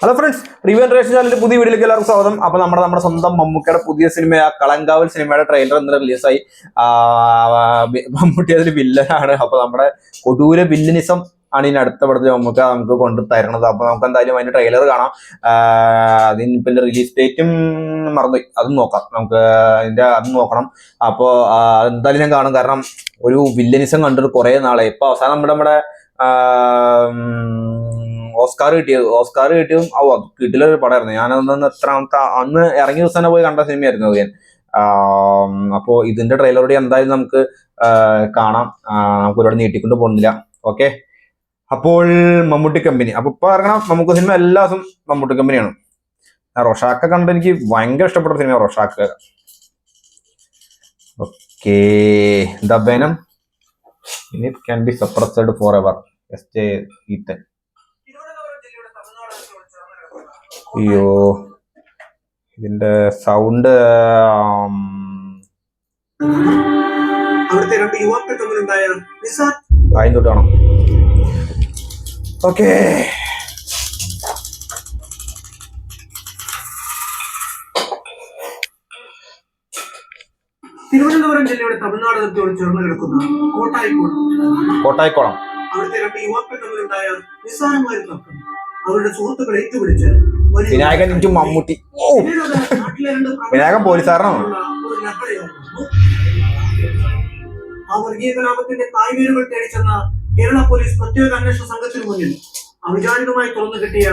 Hello friends, review and reaction ചാനലിന്റെ പുതിയ വീഡിയോയിലേക്ക് എല്ലാവർക്കും സ്വാഗതം. അപ്പൊ നമ്മുടെ സ്വന്തം മമ്മൂക്കയുടെ പുതിയ സിനിമ കളങ്കാവൽ സിനിമയുടെ ട്രെയിലർ ഇന്ന് റിലീസായി. മമ്മൂട്ടി അതിൽ വില്ലനാണ്. അപ്പൊ നമ്മുടെ കൊടൂര വില്ലനിസം ആണ് ഇനി അടുത്ത പടത്തിൽ നമുക്ക് കൊണ്ടു തരണത്. അപ്പൊ നമുക്ക് എന്തായാലും അതിന്റെ ട്രെയിലർ കാണാം. അതിന് റിലീസ് ഡേറ്റും മറന്നുപോയി, അതും നോക്കാം. നമുക്ക് അതും നോക്കണം. അപ്പോൾ എന്തായാലും ഞാൻ കാണും. കാരണം ഒരു വില്ലനിസം കണ്ടിട്ട് കുറെ നാളെ. ഇപ്പൊ അവസാനം നമ്മുടെ ഓസ്കാർ കിട്ടിയതും അത് കിട്ടിലൊരു പടമായിരുന്നു. ഞാനതൊന്ന് എത്രാമത്തെ അന്ന് ഇറങ്ങിയ ദിവസം തന്നെ പോയി കണ്ട സിനിമയായിരുന്നു അത് ഞാൻ. അപ്പോൾ ഇതിന്റെ ട്രെയിലറോടെ എന്തായാലും നമുക്ക് കാണാം. നമുക്ക് ഒരുപാട് നീട്ടിക്കൊണ്ട് പോകുന്നില്ല. ഓക്കെ, അപ്പോൾ മമ്മൂട്ടി കമ്പനി. അപ്പൊ ഇപ്പൊ ഇറങ്ങണം നമുക്ക് സിനിമ എല്ലാ ദിവസവും മമ്മൂട്ടി കമ്പനിയാണ്. റൊഷാക്ക കണ്ട് എനിക്ക് ഭയങ്കര ഇഷ്ടപ്പെട്ട cinema Rorschach. Okay, the venom it can be suppressed forever. S J. Ethan. അയ്യോ, ഇതിന്റെ സൗണ്ട് ആയും തൊട്ടാണോ? ഓക്കെ, തിരുവനന്തപുരം ജില്ലയുടെ തമിഴ്നാട് അതിർത്തിയോട് ചേർന്ന് കിടക്കുന്ന കോട്ടായിക്കോളം അവിടുത്തെ രണ്ട് യുവാക്കൾ തമ്മിലുണ്ടായ നിസ്സാരമായ തർക്കം അവരുടെ സുഹൃത്തുക്കൾ ഏറ്റുപിടിച്ച് വിനായകൻ മമ്മൂട്ടി. വിനായകൻ പോലീസുകാരനാണ്. ആ വർഗീയ കലാപത്തിന്റെ തായ്വേരുകൾ തേടിച്ചെന്ന കേരള പോലീസ് പ്രത്യേക അന്വേഷണ സംഘത്തിന് മുന്നിൽ അവിചാരിതമായി തുറന്നു കിട്ടിയ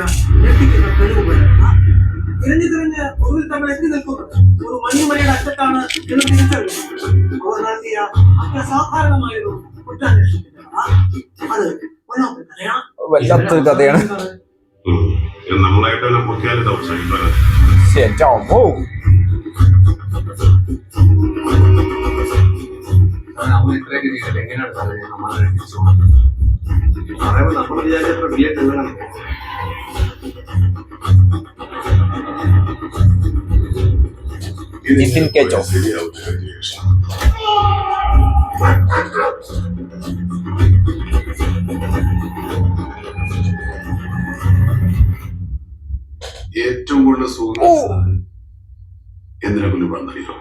ഞെട്ടിക്കുന്ന തെളിവുകൾ തിരഞ്ഞ് ഒടുവിൽ തങ്ങൾ എത്തി നിൽക്കുന്നത് ഒരു മഞ്ഞുമലയുടെ അറ്റത്താണ് എന്ന് തിരിച്ചറിയുന്നത്. അവർ നടത്തിയ അത്യസാധാരണമായൊരു കുറ്റാന്വേഷണത്തിന് അത് വല്ലാത്തൊരു കഥയാണ്. ജിതിൻ കെ ജോസ്. ഏറ്റവും കൂടുതൽ സുഖം എന്തിനെ കൊല്ലു പറഞ്ഞറിയോ?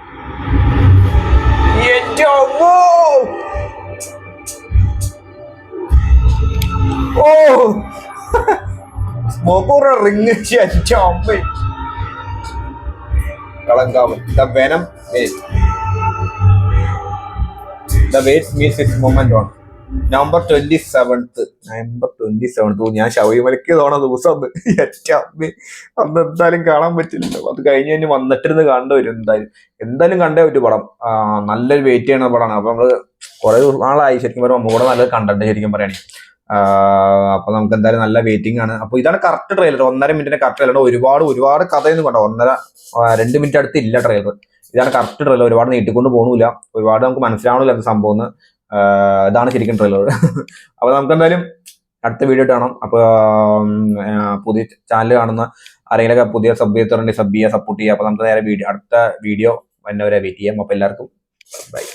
Kalamkaval. The venom waits. The wait means its moment on. November 27th. ഞാൻ ശബരിമലയ്ക്ക് തോണ ദിവസം അന്ന് എന്തായാലും കാണാൻ പറ്റില്ലല്ലോ. അത് കഴിഞ്ഞ് കഴിഞ്ഞ് വന്നിട്ടിരുന്ന് കാണേണ്ടി വരും. എന്തായാലും കണ്ടേ പറ്റും പടം. നല്ലൊരു വെയിറ്റ് ചെയ്യണ പടമാണ്. അപ്പൊ നമ്മള് കുറെ നാളായി ശരിക്കും പറയുമ്പോൾ നമ്മൾ കൂടെ നല്ലത് കണ്ടന്റ് ശരിക്കും പറയുകയാണെങ്കിൽ. അപ്പൊ നമുക്ക് എന്തായാലും നല്ല വെയിറ്റിംഗ് ആണ്. അപ്പൊ ഇതാണ് കറക്റ്റ് ട്രെയിലർ. 1.5 മിനിറ്റിന്റെ കറക്റ്റ് ട്രെയിലർ. ഒരുപാട് കഥയൊന്നും കണ്ടോ. 2 മിനിറ്റ് അടുത്ത് ഇല്ല ട്രെയിലർ. ഇതാണ് കറക്റ്റ് ട്രെയിലർ. ഒരുപാട് നീട്ടിക്കൊണ്ട് പോകണില്ല. ഒരുപാട് നമുക്ക് മനസ്സിലാവണില്ല എന്ത് സംഭവം. ഇതാണ് ശരിക്കും ട്രെയിലർ. അപ്പൊ നമുക്ക് എന്തായാലും അടുത്ത വീഡിയോ കാണാം. അപ്പൊ പുതിയ ചാനൽ കാണുന്ന ആരെങ്കിലൊക്കെ പുതിയ സബ് ചെയ്യുക, സപ്പോർട്ട് ചെയ്യുക. അപ്പൊ നമുക്ക് നേരെ അടുത്ത വീഡിയോ വന്നവരെ വെയിറ്റ് ചെയ്യാം. അപ്പൊ എല്ലാവർക്കും ബൈ.